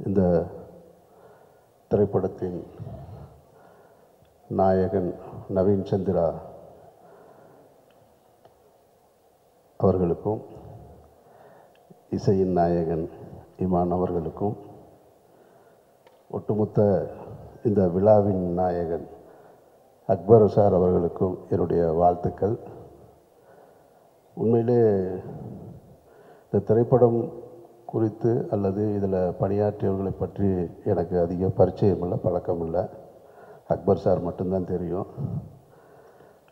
இந்த திரைப்படத்தின் நாயகன் நவீன் சந்திரா அவர்களுக்கும் இசையின் நாயகன் இமான் அவர்களுக்கும் ஒட்டுமொத்த இந்த விழாவின் நாயகன் அக்பர் சார் அவர்களுக்கும் என்னுடைய வாழ்த்துக்கள். உண்மையிலே இந்த திரைப்படம் குறித்து அல்லது இதில் பணியாற்றியவர்களை பற்றி எனக்கு அதிக பரிச்சயம் இல்லை, பழக்கம் இல்லை. அக்பர் சார் மட்டும்தான் தெரியும்.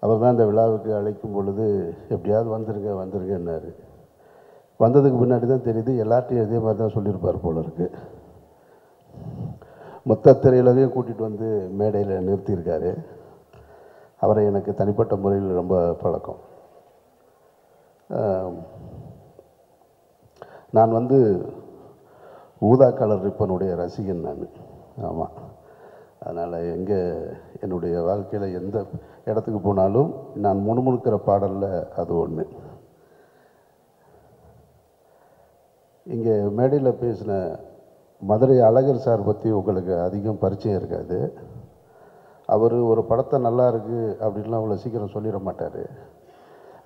அவர் தான் இந்த விழாவுக்கு அழைக்கும் பொழுது எப்படியாவது வந்துருங்கன்னாரு. வந்ததுக்கு முன்னாடி தான் தெரியுது எல்லார்ட்டையும் இதே மாதிரி தான் சொல்லியிருப்பார் போல இருக்கு. மொத்த திரையுலகையும் கூட்டிகிட்டு வந்து மேடையில் நிறுத்தியிருக்காரு. அவரை எனக்கு தனிப்பட்ட முறையில் ரொம்ப பழக்கம். நான் ஊதா கலர் ரிப்பனுடைய ரசிகன் நான். ஆமாம், அதனால் என்னுடைய வாழ்க்கையில் எந்த இடத்துக்கு போனாலும் நான் முணுமுணுக்கிற பாடலில் அது ஒன்று. இங்கே மேடையில் பேசின மதுரை அழகர் சார் பற்றி உங்களுக்கு அதிகம் பரிச்சயம் இருக்காது. அவர் ஒரு படத்தை நல்லா இருக்குது அப்படின்லாம் அவ்வளோ சீக்கிரம் சொல்லிட மாட்டார்.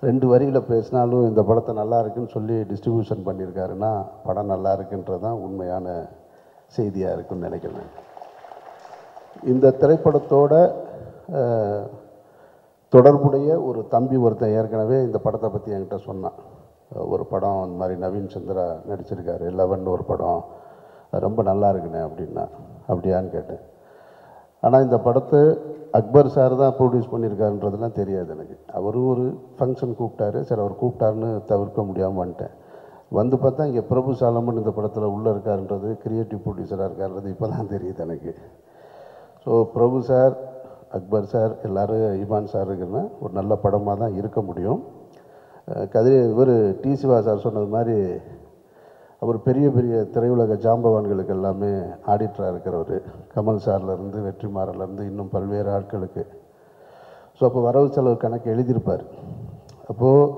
2 வரியில் பேசினாலும் இந்த படத்தை நல்லா இருக்குன்னு சொல்லி டிஸ்ட்ரிபியூஷன் பண்ணியிருக்காருன்னா படம் நல்லா இருக்குன்றது தான் உண்மையான செய்தியாக இருக்குன்னு நினைக்கிறேன். இந்த திரைப்படத்தோட தொடர்புடைய ஒரு தம்பி ஒருத்தன் ஏற்கனவே இந்த படத்தை பற்றி என்கிட்ட சொன்னான். ஒரு படம் அந்த மாதிரி நவீன் சந்திரா நடிச்சிருக்காரு, 11 ஒரு படம், ரொம்ப நல்லா இருக்குண்ணே அப்படின்னா. அப்படியான்னு கேட்டேன். ஆனால் இந்த படத்தை அக்பர் சார் தான் ப்ரொடியூஸ் பண்ணியிருக்காருன்றதுலாம் தெரியாது எனக்கு. அவரும் ஒரு ஃபங்க்ஷன் கூப்பிட்டாரு. சரி, அவர் கூப்பிட்டாருன்னு தவிர்க்க முடியாமல் வந்துட்டேன். பார்த்தா இங்கே பிரபு சாலமன் இந்த படத்தில் உள்ளே இருக்காருன்றது, கிரியேட்டிவ் ப்ரொடியூசராக இருக்காருன்றது இப்போ தான் தெரியுது எனக்கு. ஸோ பிரபு சார், அக்பர் சார், எல்லோரும் இமான் சார் இருக்குன்னா ஒரு நல்ல படமாக தான் இருக்க முடியும். இவர் டி சிவா சார் சொன்னது மாதிரி அவர் பெரிய பெரிய திரையுலக ஜாம்பவான்களுக்கு எல்லாமே ஆடிட்டராக இருக்கிறவர். கமல் சார்லேருந்து வெற்றிமாறலேருந்து இன்னும் பல்வேறு ஆட்களுக்கு. ஸோ அப்போ வரவு செலவு கணக்கு எழுதியிருப்பார். அப்போது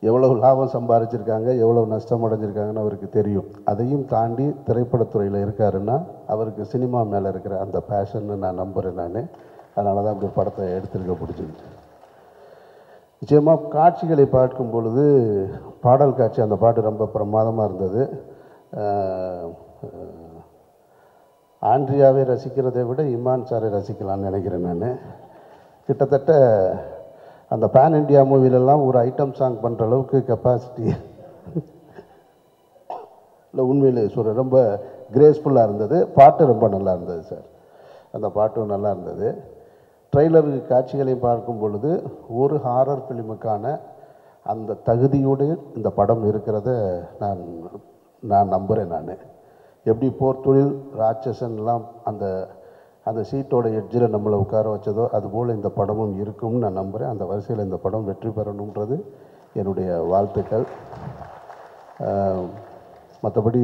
எவ்வளவு லாபம் சம்பாதிச்சிருக்காங்க, எவ்வளோ நஷ்டம் அடைஞ்சிருக்காங்கன்னு அவருக்கு தெரியும். அதையும் தாண்டி திரைப்படத்துறையில் இருக்காருன்னா அவருக்கு சினிமா மேலே இருக்கிற அந்த பேஷன்னு நான் நம்புகிறேன் நான். அதனால தான் அப்படி ஒரு படத்தை எடுத்துருக்க பிடிச்சிது. நிச்சயமாக காட்சிகளை பார்க்கும் பொழுது பாடல் காட்சி, அந்த பாட்டு ரொம்ப பிரமாதமாக இருந்தது. ஆண்ட்ரியாவை ரசிக்கிறதை விட இமான் சாரை ரசிக்கலான்னு நினைக்கிறேன் நான். கிட்டத்தட்ட அந்த பேன் இண்டியா மூவிலெல்லாம் ஒரு ஐட்டம் சாங் பண்ணுற அளவுக்கு கெப்பாசிட்டி இல்லை. உண்மையிலே சொல்கிறேன், ரொம்ப கிரேஸ்ஃபுல்லாக இருந்தது. பாட்டு ரொம்ப நல்லா இருந்தது சார். அந்த பாட்டும் நல்லா இருந்தது. ட்ரெய்லர் காட்சிகளை பார்க்கும் பொழுது ஒரு ஹாரர் ஃபிலிமுக்கான அந்த தகுதியோடு இந்த படம் இருக்கிறத நான் நம்புகிறேன். நான் எப்படி போர் தொழில் ராட்சசன்லாம் அந்த சீட்டோட எட்ஜில் நம்மளை உட்கார வச்சதோ அதுபோல் இந்த படமும் இருக்கும்னு நான் நம்புகிறேன். அந்த வரிசையில் இந்த படம் வெற்றி பெறணுன்றது என்னுடைய வாழ்த்துக்கள். மற்றபடி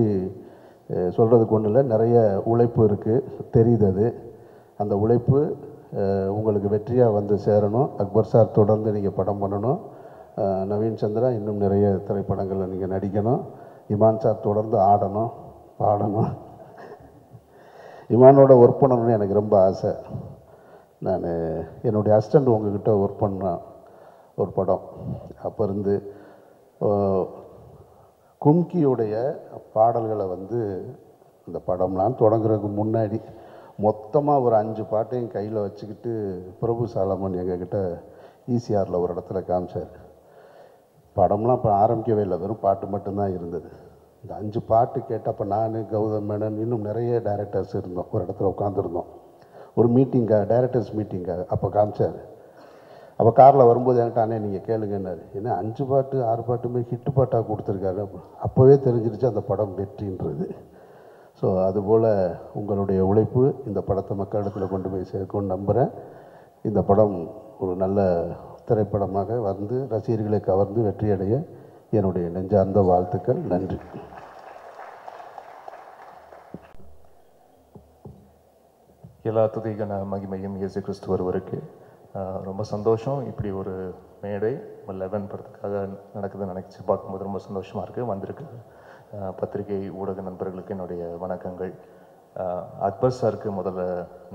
சொல்கிறதுக்கு ஒன்றும் இல்லை, நிறைய உழைப்பு இருக்குது, தெரியுது. அது அந்த உழைப்பு உங்களுக்கு வெற்றியாக வந்து சேரணும். அக்பர் சார் தொடர்ந்து நீங்கள் படம் பண்ணணும். நவீன் சந்திரா இன்னும் நிறைய திரைப்படங்களில் நீங்கள் நடிக்கணும். இமான் சார் தொடர்ந்து ஆடணும், பாடணும். இமானோட ஒர்க் பண்ணணும்னு எனக்கு ரொம்ப ஆசை. நான் என்னுடைய அசிஸ்டண்ட் உங்ககிட்ட ஒர்க் பண்ணேன் ஒரு படம். அப்போ இருந்து கும்கியுடைய பாடல்களை இந்த படம்லாம் தொடங்குறதுக்கு முன்னாடி மொத்தமாக ஒரு 5 பாட்டையும் கையில் வச்சுக்கிட்டு பிரபு சாலமன் எங்ககிட்ட ஈசிஆரில் ஒரு இடத்துல காமிச்சார். படம்லாம் இப்போ ஆரம்பிக்கவே இல்லை, வெறும் பாட்டு மட்டும்தான் இருந்தது. இந்த 5 பாட்டு கேட்டப்போ நான், கௌதம் மேனன், இன்னும் நிறைய டைரக்டர்ஸ் இருந்தோம், ஒரு இடத்துல உட்காந்துருந்தோம். ஒரு மீட்டிங்காக, டைரக்டர்ஸ் மீட்டிங்காக அப்போ காமிச்சார். அப்போ காரில் வரும்போது என்கிட்ட, அண்ணே நீங்கள் கேளுங்கன்னாரு. ஏன்னா 5 பாட்டு 6 பாட்டுமே ஹிட்டு பாட்டாக கொடுத்துருக்காரு. அப்போவே தெரிஞ்சிருச்சு அந்த படம் வெற்றின்றது. ஸோ அதுபோல் உங்களுடைய உழைப்பு இந்த படத்தை மக்களிடத்தில் கொண்டு போய் சேர்க்கும்னு நம்புகிறேன். இந்த படம் ஒரு நல்ல திரைப்படமாக ரசிகர்களை கவர்ந்து வெற்றியடைய என்னுடைய நெஞ்சார்ந்த வாழ்த்துக்கள். நன்றி. எல்லா துதிக்கான மகிமையும் இயேசு கிறிஸ்து ஒருவருக்கு. ரொம்ப சந்தோஷம். இப்படி ஒரு மேடை 11 படத்துக்காக நடக்குதுன்னு நினச்சி பார்க்கும்போது ரொம்ப சந்தோஷமாக இருக்குது. வந்திருக்கு பத்திரிகை ஊடக நண்பர்களுக்கு என்னுடைய வணக்கங்கள். அக்பர் சாருக்கு முதல்ல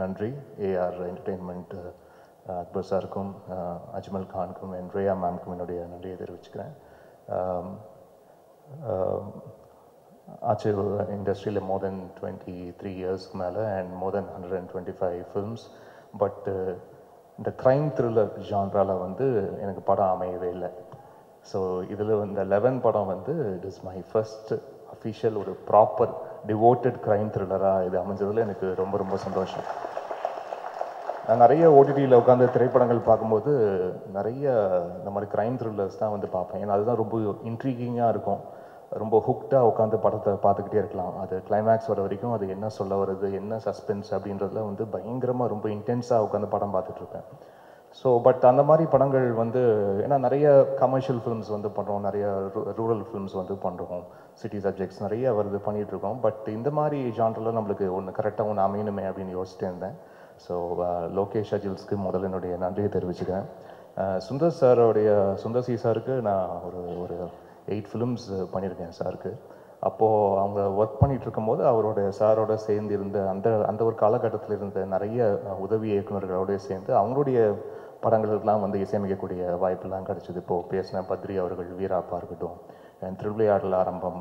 நன்றி. ஏஆர் என்டர்டெயின்மெண்ட் அக்பர் சாருக்கும் அஜ்மல் கானுக்கும் அண்ட் ரேயா மேம்க்கும் என்னுடைய நன்றியை தெரிவிச்சுக்கிறேன். ஆச்சு இண்டஸ்ட்ரியில் மோர் தென் 23 இயர்ஸ்க்கு மேலே and more then 125 films. But இந்த க்ரைம் த்ரில்லர் ஜான்ராவில் வந்து எனக்கு படம் அமையவே இல்லை. ஸோ இதில் இந்த 11 படம் வந்து it is my first official ஒரு ப்ராப்பர் டிவோட்டட் க்ரைம் த்ரில்லராக இது அமைஞ்சதில் எனக்கு ரொம்ப ரொம்ப சந்தோஷம். நான் நிறைய ஓடிடியில் உட்காந்து திரைப்படங்கள் பார்க்கும்போது நிறைய இந்த மாதிரி க்ரைம் த்ரில்லர்ஸ் தான் வந்து பார்ப்பேன். ஏன்னா அதுதான் ரொம்ப இன்ட்ரீகிங்காக இருக்கும். ரொம்ப ஹுக்டாக உட்காந்து படத்தை பார்த்துக்கிட்டே இருக்கலாம். அது கிளைமேக்ஸ் வர வரைக்கும் அது என்ன சொல்ல வருது, என்ன சஸ்பென்ஸ் அப்படின்றதுல வந்து பயங்கரமாக ரொம்ப இன்டென்ஸாக உட்காந்து படம் பார்த்துட்ருப்பேன். ஸோ பட் அந்த மாதிரி படங்கள் வந்து ஏன்னா நிறைய கமர்ஷியல் ஃபிலிம்ஸ் வந்து பண்ணுறோம், நிறைய ரூரல் ஃபிலிம்ஸ் வந்து பண்ணுறோம், சிட்டி சப்ஜெக்ட்ஸ் நிறைய வருது பண்ணிகிட்ருக்கோம். பட் இந்த மாதிரி ஜான்ரில் நம்மளுக்கு ஒன்று கரெக்டாக ஒன்று அமையணுமே அப்படின்னு யோசிச்சுட்டு இருந்தேன். ஸோ லோகேஷ் அஜில்ஸ்க்கு முதல்ல என்னுடைய நன்றியை தெரிவிச்சுக்கிறேன். சுந்தர் சி சாருக்கு நான் ஒரு 8 ஃபிலிம்ஸ் பண்ணியிருக்கேன் சாருக்கு. அப்போது அவங்க ஒர்க் பண்ணிகிட்டு இருக்கும்போது சாரோட சேர்ந்து இருந்த அந்த ஒரு காலகட்டத்தில் இருந்த நிறைய உதவி இயக்குநர்களோடய சேர்ந்து அவங்களுடைய படங்களுக்கெல்லாம் வந்து இசையமைக்கக்கூடிய வாய்ப்பெல்லாம் கிடச்சிது. இப்போது பேசின பத்ரி அவர்கள், வீராப்பா இருக்கட்டும், அண்ட் திருவிளையாடல் ஆரம்பம்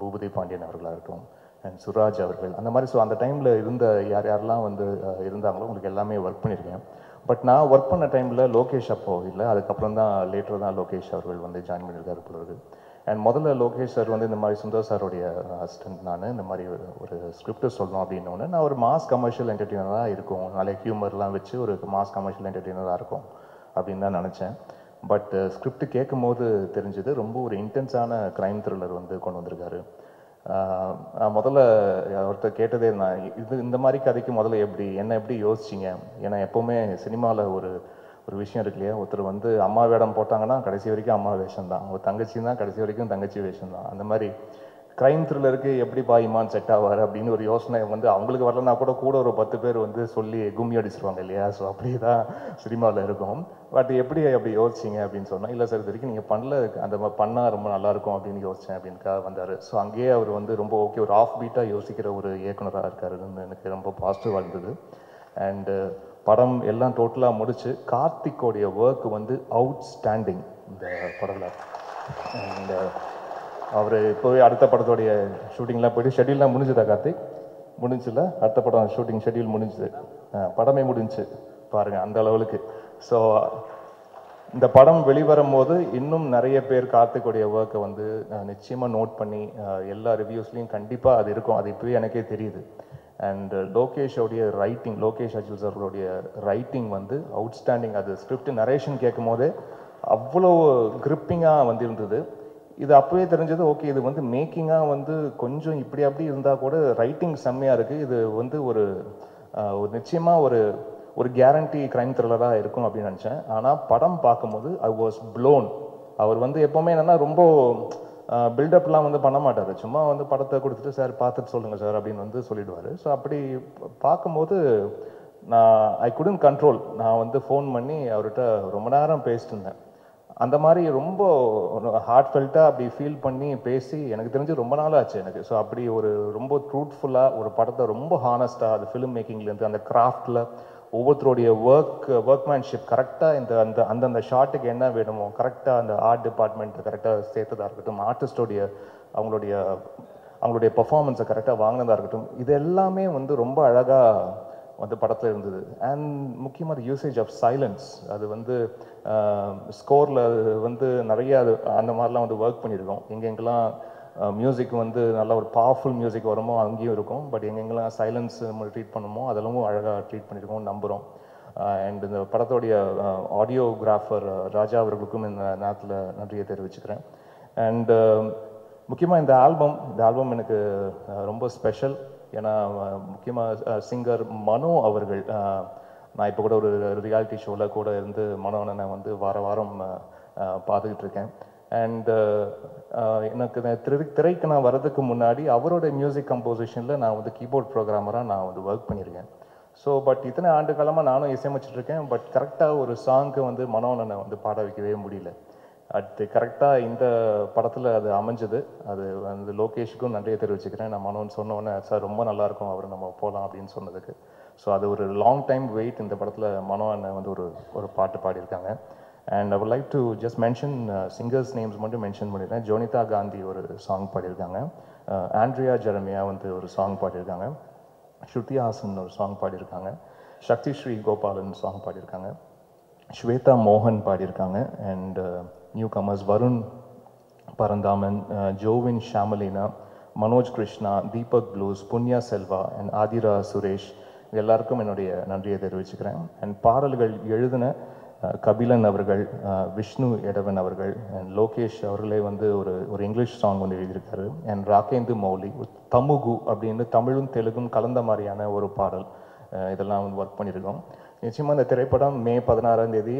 பூபதி பாண்டியன் அவர்களாகட்டும், அண்ட் சுராஜ் அவர்கள், அந்த மாதிரி. ஸோ அந்த டைமில் இருந்த யாரெல்லாம் வந்து இருந்தாங்களோ உங்களுக்கு எல்லாமே ஒர்க் பண்ணியிருக்கேன். பட் நான் ஒர்க் பண்ண டைமில் லோகேஷ் அப்போது இல்லை, அதுக்கப்புறம் தான் லேட்டர் தான் லோகேஷ் அவர்கள் வந்து ஜாயின் பண்ணியிருக்காரு பிறகு. அண்ட் முதல்ல லோகேஷ் சார் வந்து இந்த மாதிரி சுந்தர் சாருடைய அசிஸ்டன்ட். நான் இந்த மாதிரி ஒரு ஸ்கிரிப்ட் சொல்லணும் அப்படின்னோடனே நான் ஒரு மாஸ் கமர்ஷியல் என்டர்டெய்னராக இருக்கும், நாளைய ஹியூமர்லாம் வச்சு ஒரு மாஸ் கமர்ஷியல் என்டர்டெய்னராக இருக்கும் அப்படின்னு தான் நினச்சேன். பட் ஸ்கிரிப்ட் கேட்கும் போது தெரிஞ்சது ரொம்ப ஒரு இன்டென்ஸான க்ரைம் த்ரில்லர் வந்து கொண்டு வந்திருக்காரு. முதல்ல ஒருத்தர் கேட்டதே நான் இந்த மாதிரி கதைக்கு முதல்ல எப்படி யோசிச்சிங்க? ஏன்னா எப்போவுமே சினிமாவில் ஒரு விஷயம் இருக்கு இல்லையா, ஒருத்தர் வந்து அம்மா வேடம் போட்டாங்கன்னா கடைசி வரைக்கும் அம்மா வேஷம் தான், ஒரு தங்கச்சின்னா கடைசி வரைக்கும் தங்கச்சி வேஷம் தான். அந்த மாதிரி க்ரைம் த்ரில்லருக்கு எப்படி இமான் செட் ஆவார் அப்படின்னு ஒரு யோசனை வந்து அவங்களுக்கு வரலன்னா கூட ஒரு 10 பேர் வந்து சொல்லி கும்மி அடிச்சிருவாங்க இல்லையா. ஸோ அப்படி தான் சினிமாவில் இருக்கும். பட் அப்படி யோசிச்சிங்க அப்படின்னு சொன்னால், இல்லை சார் இது வரைக்கும் நீங்கள் பண்ணல, அந்த மாதிரி பண்ணால் ரொம்ப நல்லாயிருக்கும் அப்படின்னு யோசித்தேன் அப்படின்னுக்காக வந்தார். ஸோ அங்கேயே அவர் வந்து ரொம்ப ஓகே, ஒரு ஆஃப் பீட்டாக யோசிக்கிற ஒரு இயக்குனராக இருக்காருன்னு எனக்கு ரொம்ப பாசிட்டிவாக இருந்தது. அண்டு படம் எல்லாம் டோட்டலாக முடிச்சு கார்த்திக்கோடைய ஒர்க் வந்து அவுட்ஸ்டாண்டிங் இந்த படத்தில். அண்ட் அவர் இப்போவே அடுத்த படத்தோடைய ஷூட்டிங்லாம் போய்ட்டு ஷெட்யூல்லாம் முடிஞ்சுதா கார்த்திக்? முடிஞ்சில்ல? அடுத்த படம் ஷூட்டிங் ஷெட்யூல் முடிஞ்சுது, படமே முடிஞ்சு பாருங்கள் அந்த அளவுக்கு. ஸோ இந்த படம் வெளிவரும் போது இன்னும் நிறைய பேர் கார்த்திக்குடைய ஒர்க்கை வந்து நிச்சயமாக நோட் பண்ணி எல்லா ரிவ்யூஸ்லையும் கண்டிப்பாக அது இருக்கும். அது இப்போவே எனக்கே தெரியுது. அண்ட் லோகேஷோடைய ரைட்டிங், லோகேஷ் அஜில் சார்களுடைய ரைட்டிங் வந்து அவுட்ஸ்டாண்டிங். அது ஸ்கிரிப்ட் நரேஷன் கேட்கும் போதே அவ்வளோ கிரிப்பிங்காக வந்து இருந்தது. இது அப்போவே தெரிஞ்சது, ஓகே இது வந்து மேக்கிங்காக வந்து கொஞ்சம் இப்படி அப்படி இருந்தால் கூட ரைட்டிங் செம்மையாக இருக்குது, இது வந்து ஒரு நிச்சயமாக ஒரு கேரண்டி க்ரைம் த்ரில்லராக இருக்கும் அப்படின்னு நினச்சேன். ஆனால் படம் பார்க்கும்போது ஐ வாஸ் ப்ளோன். அவர் வந்து எப்போவுமே என்னென்னா ரொம்ப பில்டப்லாம் வந்து பண்ண மாட்டார், சும்மா வந்து படத்தை கொடுத்துட்டு சார் பார்த்துட்டு சொல்லுங்கள் சார் அப்படின்னு வந்து சொல்லிடுவார். ஸோ அப்படி பார்க்கும்போது ஐ குடன்ட் கண்ட்ரோல். நான் வந்து ஃபோன் பண்ணி அவர்கிட்ட ரொம்ப நேரம் பேசிட்டு இருந்தேன். அந்த மாதிரி ரொம்ப ஹார்ட் ஃபெல்ட்டாக அப்படி ஃபீல் பண்ணி பேசி எனக்கு தெரிஞ்சு ரொம்ப நாள் ஆச்சு எனக்கு. ஸோ அப்படி ஒரு ரொம்ப ட்ரூத்ஃபுல்லாக ஒரு படத்தை ரொம்ப ஹானஸ்ட்டாக அது ஃபிலிம் மேக்கிங்லேருந்து அந்த கிராஃப்டில் ஒவ்வொருத்தருடைய ஒர்க்மேன்ஷிப் கரெக்டாக அந்தந்த ஷாட்டுக்கு என்ன வேணுமோ கரெக்டாக அந்த ஆர்ட் டிபார்ட்மெண்ட் கரெக்டாக சேர்த்ததாக இருக்கட்டும், ஆர்டிஸ்டோடைய அவங்களுடைய பர்ஃபார்மன்ஸை கரெக்டாக வாங்கினதாக இருக்கட்டும், இது எல்லாமே வந்து ரொம்ப அழகாக வந்து படத்தில் இருந்தது. அண்ட் முக்கியமாக யூசேஜ் ஆஃப் சைலன்ஸ், அது வந்து ஸ்கோரில் வந்து நிறைய அந்த மாதிரிலாம் வந்து ஒர்க் பண்ணியிருக்கோம். எங்கெங்கெல்லாம் மியூசிக் வந்து நல்ல ஒரு பவர்ஃபுல் மியூசிக் வருமோ அங்கேயும் இருக்கும். பட் எங்கெங்கெல்லாம் சைலன்ஸ் நம்ம ட்ரீட் பண்ணணுமோ அதெல்லாம் அழகாக ட்ரீட் பண்ணியிருக்கோம் நம்புகிறோம். அண்ட் இந்த படத்தோடைய ஆடியோகிராஃபர் ராஜா அவர்களுக்கும் இந்த நேரத்தில் நன்றியை தெரிவிச்சுக்கிறேன். அண்டு முக்கியமாக இந்த ஆல்பம் எனக்கு ரொம்ப ஸ்பெஷல். ஏன்னா முக்கியமாக சிங்கர் மனோ அவர்கள், நான் இப்போ கூட ஒரு ரியாலிட்டி ஷோவில் கூட இருந்து மனோனை வந்து வாரம் பார்த்துக்கிட்டு இருக்கேன். அண்ட் எனக்கு திரைக்கு நான் வர்றதுக்கு முன்னாடி அவரோட மியூசிக் கம்போசிஷனில் நான் வந்து கீபோர்ட் ப்ரோக்ராமராக நான் வந்து ஒர்க் பண்ணியிருக்கேன். ஸோ பட் இத்தனை ஆண்டு காலமாக நானும் இசையமைச்சிட்ருக்கேன். பட் கரெக்டாக ஒரு சாங்க்கு வந்து மனோனை வந்து பாட வைக்கவே முடியல. அது கரெக்டாக இந்த படத்தில் அது அமைஞ்சது. அது வந்து லோகேஷுக்கும் நன்றியை தெரிவிச்சுக்கிறேன். நான் மனோன்னு சொன்ன உடனே சார் ரொம்ப நல்லாயிருக்கும் அவர் நம்ம போகலாம் அப்படின்னு சொன்னதுக்கு. ஸோ அது ஒரு லாங் டைம் வெயிட். இந்த படத்தில் மனோ அண்ணன் வந்து ஒரு பாட்டு பாடியிருக்காங்க. And I would like to just mention singers names மட்டும் மென்ஷன் பண்ணியிருக்கேன். ஜோனிதா காந்தி ஒரு சாங் பாடியிருக்காங்க. ஆண்ட்ரியா ஜெரமியா வந்து ஒரு சாங் பாடியிருக்காங்க. ஸ்ருதி ஹாசன் ஒரு சாங் பாடியிருக்காங்க. சக்தி ஸ்ரீ கோபாலன் சாங் பாடியிருக்காங்க. ஸ்வேதா மோகன் பாடியிருக்காங்க. And newcomers Varun Paranthaman, Jovin Shamalina, Manoj Krishna, Deepak blues, Punya Selva and Aadhira Suresh எல்லாருக்கும் என்னுடைய நன்றியை தெரிவிச்சுக்கிறேன். அண்ட் பாடல்கள் எழுதின கபிலன் அவர்கள், விஷ்ணு எடவன் அவர்கள் அண்ட் லோகேஷ் அவர்களே வந்து ஒரு இங்கிலீஷ் சாங் வந்து எழுதியிருக்காரு. அண்ட் ராகேந்து மௌலி தமுகு அப்படின்னு தமிழும் தெலுங்கும் கலந்த மாதிரியான ஒரு பாடல். இதெல்லாம் வந்து ஒர்க் பண்ணியிருக்கோம். நிச்சயமாக இந்த திரைப்படம் மே 16ஆம் தேதி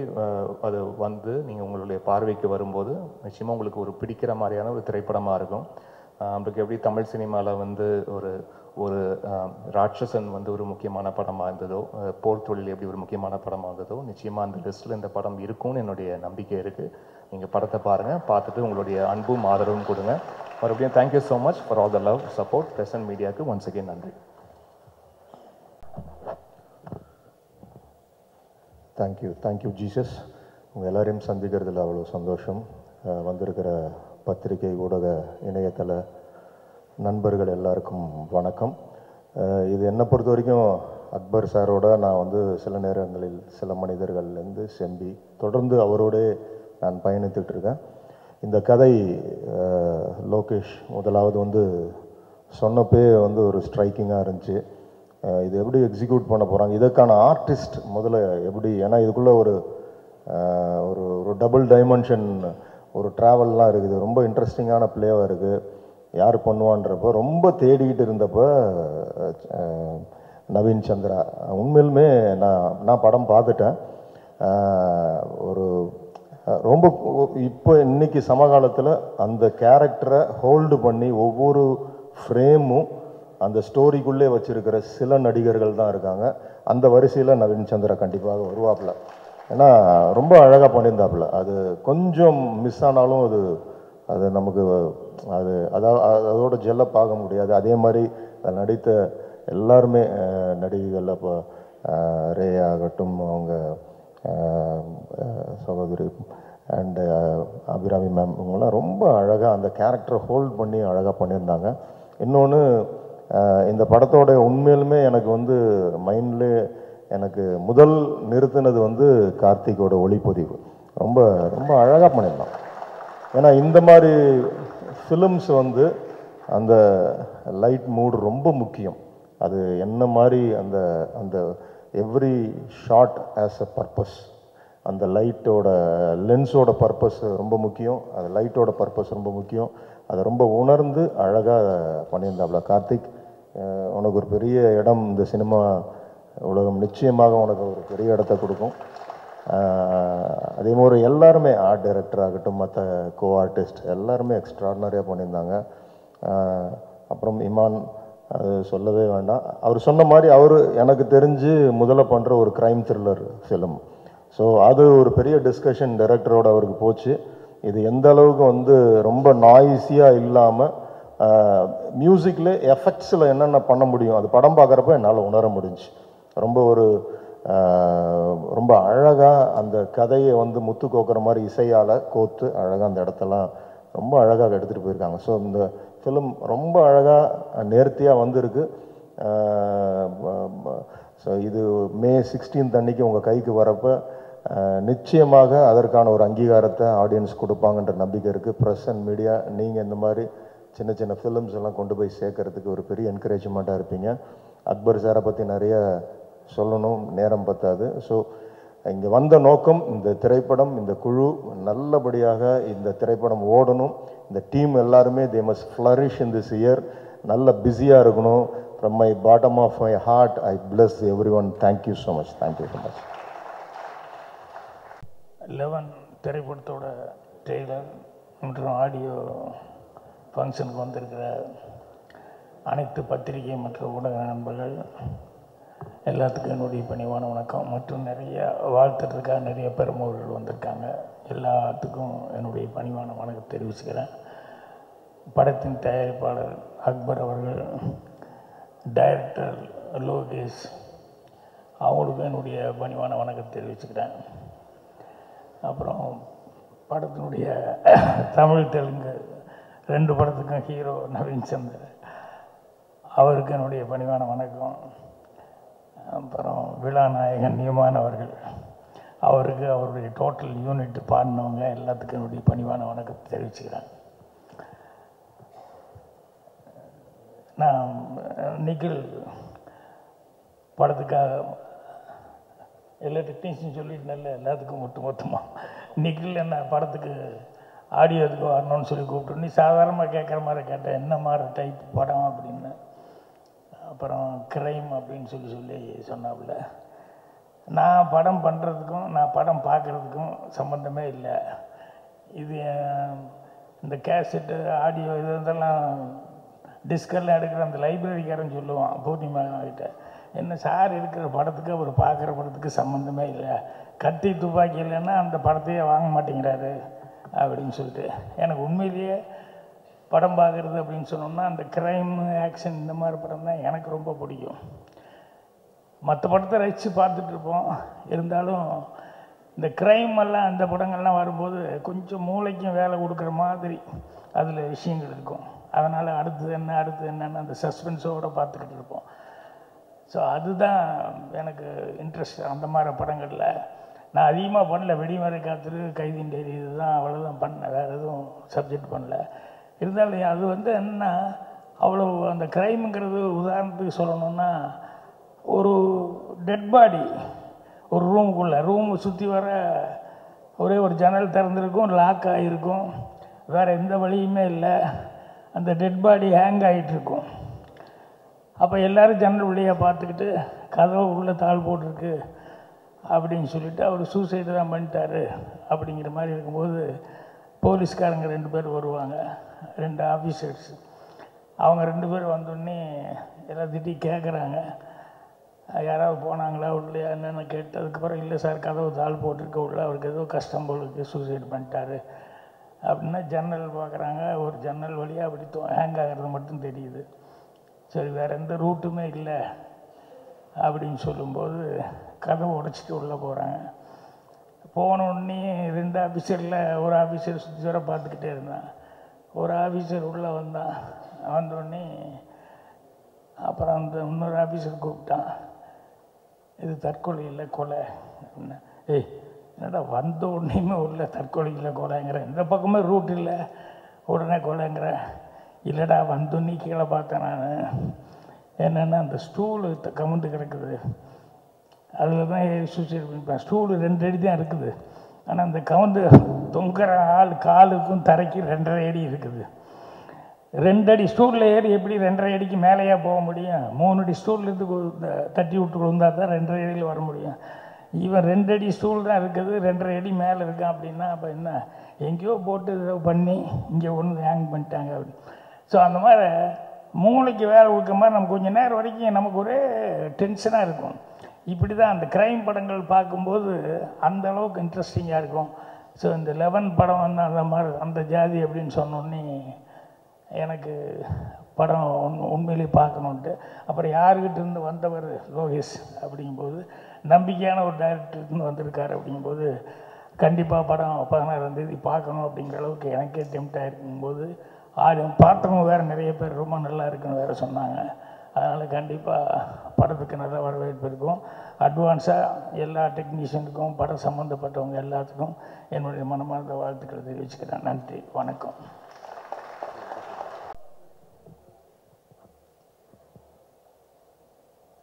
அது வந்து நீங்கள் உங்களுடைய பார்வைக்கு வரும்போது நிச்சயமாக உங்களுக்கு ஒரு பிடிக்கிற மாதிரியான ஒரு திரைப்படமாக இருக்கும். நம்மளுக்கு எப்படி தமிழ் சினிமாவில் வந்து ஒரு ராட்சசன் வந்து ஒரு முக்கியமான படமாக இருந்ததோ, போர் தொழில் எப்படி ஒரு முக்கியமான படமாக இருந்ததோ, நிச்சயமாக அந்த லிஸ்ட்டில் இந்த படம் இருக்கும்னு என்னுடைய நம்பிக்கை இருக்குது. நீங்கள் படத்தை பாருங்கள், பார்த்துட்டு உங்களுடைய அன்பும் ஆதரவும் கொடுங்க. மறுபடியும் thank you so much for all the love support. Present மீடியாவுக்கு ஒன்ஸ் அகேன் நன்றி. Thank you Jesus. உங்கள் எல்லாரையும் சந்திக்கிறதுல அவ்வளோ சந்தோஷம். வந்திருக்கிற பத்திரிகை ஊடக இணையதள நண்பர்கள் எல்லாருக்கும் வணக்கம். இது என்னை பொறுத்த வரைக்கும் அக்பர் சாரோட நான் வந்து சில நேரங்களில் சில மனிதர்கள்லேருந்து செம்பி தொடர்ந்து அவரோடே நான் பயணித்துட்டு இருக்கேன். இந்த கதை லோகேஷ் முதலாவது வந்து சொன்னப்பே வந்து ஒரு ஸ்ட்ரைக்கிங்காக இருந்துச்சு. இது எப்படி எக்ஸிக்யூட் பண்ண போகிறாங்க, இதற்கான ஆர்டிஸ்ட் முதல்ல எப்படி, ஏன்னா இதுக்குள்ளே ஒரு ஒரு டபுள் டைமென்ஷன் ஒரு ட்ராவல்லாம் இருக்குது. ரொம்ப இன்ட்ரெஸ்டிங்கான பிளேவாக இருக்குது. யார் பண்ணுவான்றப்போ ரொம்ப தேடிக்கிட்டு இருந்தப்போ நவீன் சந்திரா உண்மையிலுமே நான் படம் பார்த்துட்டேன். ஒரு ரொம்ப இப்போ இன்னைக்கு சமகாலத்தில் அந்த கேரக்டரை ஹோல்டு பண்ணி ஒவ்வொரு ஃப்ரேமும் அந்த ஸ்டோரிக்குள்ளே வச்சுருக்கிற சில நடிகர்கள் தான் இருக்காங்க. அந்த வரிசையில் நவீன் சந்திரா கண்டிப்பாக வருவாப்புல. ஏன்னா ரொம்ப அழகாக பண்ணியிருந்தாப்புல. அது கொஞ்சம் மிஸ் ஆனாலும் அது நமக்கு அதோட ஜெல்லை பார்க்க முடியாது. அதே மாதிரி நடித்த எல்லாருமே நடிகைகள், இப்போ ரே ஆகட்டும், அவங்க சகோதரி அண்டு அபிராமி மேம், இவங்கெல்லாம் ரொம்ப அழகாக அந்த கேரக்டரை ஹோல்ட் பண்ணி அழகாக பண்ணியிருந்தாங்க. இன்னொன்று, இந்த படத்தோட உண்மையிலுமே எனக்கு வந்து மைண்ட்லே எனக்கு முதல் நிறுத்தினது வந்து கார்த்திகோட ஒளிப்பதிவு. ரொம்ப ரொம்ப அழகாக பண்ணியிருந்தான். ஏன்னா இந்த மாதிரி ஃபிலிம்ஸ் வந்து அந்த லைட் மூடு ரொம்ப முக்கியம். அது என்ன மாதிரி அந்த அந்த every shot as a purpose, அந்த லைட்டோட லென்ஸோட பர்பஸ் ரொம்ப முக்கியம், அது லைட்டோட பர்பஸ் ரொம்ப முக்கியம். அதை ரொம்ப உணர்ந்து அழகாக பண்ணியிருந்தாப்புல கார்த்திக். உனக்கு ஒரு பெரிய இடம் இந்த சினிமா உலகம் நிச்சயமாக உனக்கு ஒரு பெரிய இடத்த கொடுக்கும். அதே மாதிரி எல்லாருமே ஆர்ட் டைரக்டர் ஆகட்டும், மற்ற கோ ஆர்டிஸ்ட் எல்லாருமே எக்ஸ்ட்ராடினரியாக பண்ணியிருந்தாங்க. அப்புறம் இமான், அது சொல்லவே வேண்டாம். அவர் சொன்ன மாதிரி அவர் எனக்கு தெரிஞ்சு முதல்ல பண்ணுற ஒரு க்ரைம் த்ரில்லர் ஃபிலிம். ஸோ அது ஒரு பெரிய டிஸ்கஷன் டைரக்டரோட அவருக்கு போச்சு. இது எந்த அளவுக்கு வந்து ரொம்ப நாய்ஸியாக இல்லாமல் மியூசிக்கில் எஃபெக்ட்ஸில் என்னென்ன பண்ண முடியும், அது படம் பார்க்குறப்ப என்னால் உணர முடிஞ்சு. ரொம்ப அழகாக அந்த கதையை வந்து முத்து கோக்குற மாதிரி இசையால் கோத்து அழகாக அந்த இடத்தெல்லாம் ரொம்ப அழகாக எடுத்துகிட்டு போயிருக்காங்க. ஸோ இந்த ஃபிலிம் ரொம்ப அழகாக நேர்த்தியாக வந்திருக்கு. ஸோ இது மே 16 அன்னைக்கு உங்கள் கைக்கு வரப்போ நிச்சயமாக அதற்கான ஒரு அங்கீகாரத்தை ஆடியன்ஸ் கொடுப்பாங்கன்ற நம்பிக்கை இருக்குது. ப்ரெஸ் அண்ட் மீடியா, நீங்கள் இந்த மாதிரி சின்ன சின்ன ஃபிலிம்ஸ் எல்லாம் கொண்டு போய் சேர்க்கறதுக்கு ஒரு பெரிய என்கரேஜ்மெண்ட்டாக இருப்பீங்க. அக்பர் சாரை பற்றி நிறைய சொல்லணும், நேரம் பத்தாது. ஸோ இங்கே வந்த நோக்கம், இந்த திரைப்படம், இந்த குழு நல்லபடியாக இந்த திரைப்படம் ஓடணும். இந்த டீம் எல்லாருமே they must flourish in this year. நல்ல பிஸியாக இருக்கணும். From my bottom of my heart I bless everyone. Thank you so much. Thank you so much. 11 திரைப்படத்தோட ட்ரெய்லர் மற்றும் ஆடியோ ஃபங்க்ஷனுக்கு வந்திருக்கிற அனைத்து பத்திரிகை மற்றும் ஊடக நண்பர்கள் எல்லாத்துக்கும் என்னுடைய பணிவான வணக்கம். மற்றும் நிறைய வாழ்த்துறதுக்காக நிறைய பெருமவர்கள் வந்திருக்காங்க. எல்லாத்துக்கும் என்னுடைய பணிவான வணக்கம் தெரிவிச்சுக்கிறேன். படத்தின் தயாரிப்பாளர் அக்பர் அவர்கள், டைரக்டர் லோகேஷ் அவங்களுக்கும் என்னுடைய பணிவான வணக்கம் தெரிவிச்சுக்கிறேன். அப்புறம் படத்தினுடைய தமிழ் தெலுங்கு 2 படத்துக்கும் ஹீரோ நவீன் சந்தர் அவருக்கு என்னுடைய பணிவான வணக்கம். அப்புறம் விழாநாயகன் நியமான் அவர்கள் அவருக்கு அவருடைய டோட்டல் யூனிட் பாடினவங்க எல்லாத்துக்கும் என்னுடைய பணிவான வணக்கத்தை தெரிவிச்சுக்கிறேன். நான் நிகில் படத்துக்காக எல்லா டெக்னீஷியன் சொல்லிட்டு எல்லாத்துக்கும் மொத்தமாக நிகில் என்ன படத்துக்கு ஆடியோ இதுக்கு வரணும்னு சொல்லி கூப்பிட்டு நீ சாதாரணமாக கேட்குற மாதிரி கேட்டேன், என்ன மாதிரி டைப் படம் அப்படின்னு. அப்புறம் கிரைம் அப்படின்னு சொல்லி சொன்னாப்புல. நான் படம் பண்ணுறதுக்கும் நான் படம் பார்க்குறதுக்கும் சம்மந்தமே இல்லை. இது இந்த கேசட்டு ஆடியோ இதெல்லாம் டிஸ்கெல்லாம் எடுக்கிற அந்த லைப்ரரிக்காரன் சொல்லுவான் பூர்ணிமா கிட்ட, என்ன சார் இருக்கிற படத்துக்கு அவர் பார்க்குற படத்துக்கு சம்மந்தமே இல்லை, கத்தி துப்பாக்கி இல்லைன்னா அந்த படத்தையே வாங்க மாட்டேங்கிறாரு அப்படின்னு சொல்லிட்டு. எனக்கு உண்மையிலேயே படம் பார்க்குறது அப்படின்னு சொன்னோம்னா அந்த க்ரைம் ஆக்ஷன் இந்த மாதிரி படம் தான் எனக்கு ரொம்ப பிடிக்கும். மற்ற படத்தை ரசித்து பார்த்துட்ருப்போம், இருந்தாலும் இந்த க்ரைம் எல்லாம் அந்த படங்கள்லாம் வரும்போது கொஞ்சம் மூளைக்கும் வேலை கொடுக்குற மாதிரி அதில் விஷயங்கள் இருக்கும். அதனால் அடுத்தது என்னன்னு அந்த சஸ்பென்ஸோடு பார்த்துக்கிட்டு இருப்போம். ஸோ அதுதான் எனக்கு இன்ட்ரெஸ்ட். அந்த மாதிரி படங்களில் நான் அதிகமாக பண்ணல. வெடிமறை காத்துரு, கைதின் டைரி இதுதான் அவ்வளோதான் பண்ணேன், வேறு எதுவும் சப்ஜெக்ட் பண்ணல. இருந்தாலும் அது என்ன அவ்வளோ அந்த க்ரைமுங்கிறது உதாரணத்துக்கு சொல்லணுன்னா, ஒரு டெட் பாடி ஒரு ரூம் சுற்றி வர ஒரே ஒரு ஜன்னல் திறந்துருக்கும், லாக் ஆகிருக்கும், வேறு எந்த வழியுமே இல்லை. அந்த டெட் பாடி ஹேங் ஆகிட்டுருக்கும். அப்போ எல்லோரும் ஜன்னல் வழியாக பார்த்துக்கிட்டு கதவு உள்ளே தாள் போட்டிருக்கு அப்படின்னு சொல்லிவிட்டு அவர் சூசைடு தான் பண்ணிட்டாரு அப்படிங்கிற மாதிரி இருக்கும்போது போலீஸ்காரங்க 2 பேர் வருவாங்க, 2 ஆஃபீஸர்ஸ். அவங்க 2 பேர் வந்தோடனே எல்லாத்திட்டையும் கேட்குறாங்க, யாராவது போனாங்களா உள்ளே என்னென்னு கேட்டதுக்கப்புறம், இல்லை சார் கதவு தாள் போட்டிருக்க உள்ள அவருக்கு ஏதோ கஷ்டம் போல் இருக்குது, சூசைடு பண்ணிட்டாரு அப்படின்னா ஜன்னல் பார்க்குறாங்க. ஒரு ஜன்னல் வழியாக அப்படி ஹேங் ஆகிறது மட்டும் தெரியுது. சரி வேறு எந்த ரூட்டுமே இல்லை அப்படின்னு சொல்லும்போது கதவை உடைச்சிட்டு உள்ளே போகிறாங்க. போனோடனே 2 ஆஃபீஸரில் ஒரு ஆஃபீஸர் சுற்றி வர பார்த்துக்கிட்டே இருந்தான். ஒரு ஆஃபீஸர் உள்ளே வந்தோடனே அப்புறம் அந்த இன்னொரு ஆஃபீஸர் கூப்பிட்டான், இது தற்கொலை இல்லை கொலை அப்படின்னா. ஏய் என்னடா வந்த உடனேயுமே உள்ள தற்கொலை இல்லை கொலைங்கிற, இந்த பக்கமே ரூட் இல்லை உடனே கொலைங்கிற. இல்லைடா வந்தோன்னே கீழே பார்த்தேன் நான், என்னென்னா அந்த ஸ்டூலு கவுந்து கிடக்குது, அதில் தான் சூசைட் பண்ணிப்பேன். ஸ்டூலு 2 அடி தான் இருக்குது, ஆனால் அந்த கவுந்து தொங்குற காலுக்கும் தரைக்கு 2.5 அடி இருக்குது. 2 அடி ஸ்டூலில் ஏறி எப்படி 2.5 அடிக்கு மேலேயா போக முடியும்? 3 அடி ஸ்டூல்லேருந்து தட்டி விட்டு விழுந்தால் தான் 2.5 அடியில் வர முடியும். இவன் 2 அடி ஸ்டூல் தான் இருக்குது, 2.5 அடி மேலே இருக்கான் அப்படின்னா அப்போ என்ன எங்கேயோ போட்டு பண்ணி இங்கே ஒன்று ஹேங் பண்ணிட்டாங்க அப்படின்னு. ஸோ அந்த மாதிரி மூளைக்கு வேலை கொடுக்குற மாதிரி நம்ம கொஞ்சம் நேரம் வரைக்கும் நமக்கு ஒரே டென்ஷனாக இருக்கும். இப்படி தான் அந்த க்ரைம் படங்கள் பார்க்கும்போது அந்த அளவுக்கு இன்ட்ரெஸ்டிங்காக இருக்கும். ஸோ இந்த 11 படம் அந்த மாதிரி அந்த ஜாதி அப்படின்னு சொன்னோன்னே எனக்கு படம் உண்மையிலேயே பார்க்கணுன்ட்டு. அப்புறம் யாருக்கிட்ட இருந்து வந்தவர் லோகேஷ் அப்படிங்கும்போது நம்பிக்கையான ஒரு டைரக்டர்லேருந்து வந்திருக்காரு அப்படிங்கும்போது கண்டிப்பாக படம் 16ஆம் தேதி பார்க்கணும் அப்படிங்கிற அளவுக்கு எனக்கே டெம்ட் ஆகிருக்கும்போது பார்த்தவங்க வேறு நிறைய பேர் ரொம்ப நல்லா இருக்குன்னு வேறு சொன்னாங்க. அதனால் கண்டிப்பாக படத்துக்கு நல்ல வரவேற்பு இருக்கும். அட்வான்ஸாக எல்லா டெக்னீஷியனுக்கும் படம் சம்மந்தப்பட்டவங்க எல்லாத்துக்கும் என்னுடைய மனமார்ந்த வாழ்த்துக்களை தெரிவிச்சுக்கிறேன். நன்றி, வணக்கம்.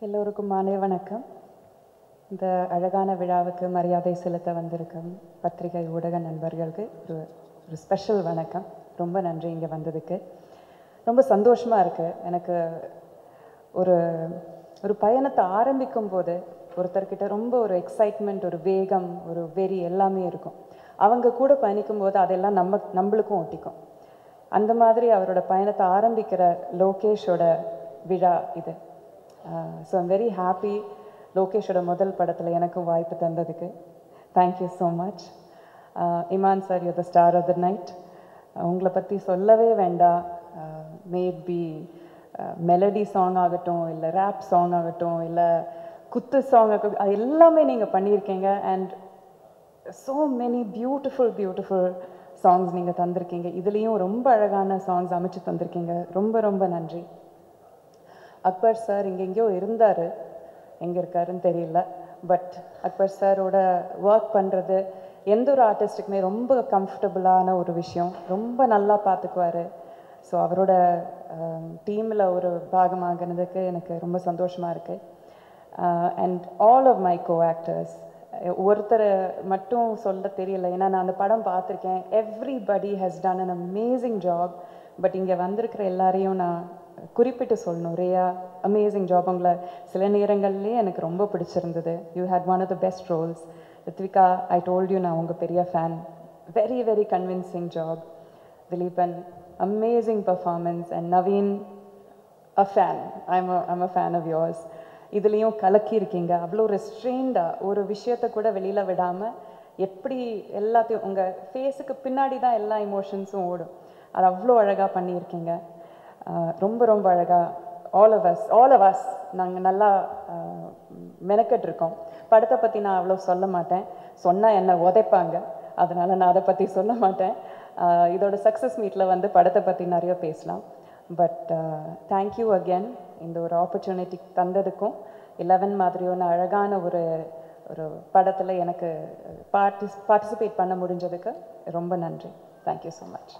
எல்லோருக்கும் மாலை வணக்கம். இந்த அழகான விழாவுக்கு மரியாதை செலுத்த வந்திருக்கும் பத்திரிகை ஊடக நண்பர்களுக்கு ஒரு ஸ்பெஷல் வணக்கம். ரொம்ப நன்றி இங்கே வந்ததுக்கு. ரொம்ப சந்தோஷமாக இருக்குது எனக்கு. ஒரு பயணத்தை ஆரம்பிக்கும் போது ஒருத்தர்கிட்ட ரொம்ப ஒரு எக்ஸைட்மெண்ட், ஒரு வேகம், ஒரு வெறி எல்லாமே இருக்கும். அவங்க கூட பயணிக்கும் போது அதெல்லாம் நம்மளுக்கும் ஒட்டிக்கும். அந்த மாதிரி அவரோட பயணத்தை ஆரம்பிக்கிற லோகேஷோட விழா இது. So I'm very happy. லோகேஷோட முதல் படத்தில் எனக்கும் வாய்ப்பு தந்ததுக்கு thank you so much. Imman sir, you the star of the night. உங்களை பற்றி சொல்லவே வேண்டாம். மேட் பி மெலடி சாங் ஆகட்டும், இல்லை ரேப் சாங் ஆகட்டும், இல்லை குத்து சாங் ஆகட்டும், அது எல்லாமே நீங்கள் பண்ணியிருக்கீங்க. And so many beautiful songs நீங்கள் தந்திருக்கீங்க. இதுலேயும் ரொம்ப அழகான சாங்ஸ் அமைச்சு தந்திருக்கீங்க. ரொம்ப ரொம்ப நன்றி. அக்பர் சார் இங்கே எங்கேயோ இருந்தார், எங்கே இருக்காருன்னு தெரியல. பட் அக்பர் சாரோட ஒர்க் பண்ணுறது எந்த ஒரு ஆர்டிஸ்ட்டுக்குமே ரொம்ப கம்ஃபர்டபுளான ஒரு விஷயம். ரொம்ப நல்லா பார்த்துக்குவார். ஸோ அவரோட டீமில் ஒரு பாகமாகினதுக்கு எனக்கு ரொம்ப சந்தோஷமாக இருக்குது. And all of my co actors, ஒருத்தரை மட்டும் சொல்ல தெரியல, ஏன்னா நான் அந்த படம் பார்த்துருக்கேன். Everybody has done an amazing job. But இங்கே வந்திருக்கிற எல்லாரையும் நான் குறிப்பிட்டு சொல்லணும். Riya, amazing job. உங்களை சில நேரங்கள்லேயே எனக்கு ரொம்ப பிடிச்சிருந்தது. You had one of the best roles. Rithvika, I told you, நான் உங்கள் பெரிய fan. Very very convincing job. Dileepan, amazing performance. And Naveen, a fan. I'm a fan of yours. இதுலேயும் கலக்கி இருக்கீங்க. அவ்வளோ ரெஸ்ட்ரெயின்டாக ஒரு விஷயத்தை கூட வெளியில் விடாமல் எப்படி எல்லாத்தையும் உங்கள் ஃபேஸுக்கு பின்னாடி தான் எல்லா இமோஷன்ஸும் ஓடும். அது அவ்வளோ அழகாக பண்ணியிருக்கீங்க. ரொம்ப ரொம்ப அழகாக ஆல் ஆஃப் அஸ் நாங்கள் நல்லா மெனக்கெட்டிருக்கோம். படத்தை பற்றி நான் அவ்வளோ சொல்ல மாட்டேன். சொன்னால் என்னை உதைப்பாங்க. அதனால் நான் அதை பற்றி சொல்ல மாட்டேன். இதோட சக்ஸஸ் மீட்டில் வந்து படத்தை பற்றி நிறைய பேசலாம். பட் தேங்க்யூ அகேன் இந்த ஒரு ஆப்பர்ச்சுனிட்டி தந்ததுக்கும் 11 மாதிரியான அழகான ஒரு படத்தில் எனக்கு பார்ட்டிசிபேட் பண்ண முடிஞ்சதுக்கு ரொம்ப நன்றி. Thank you so much.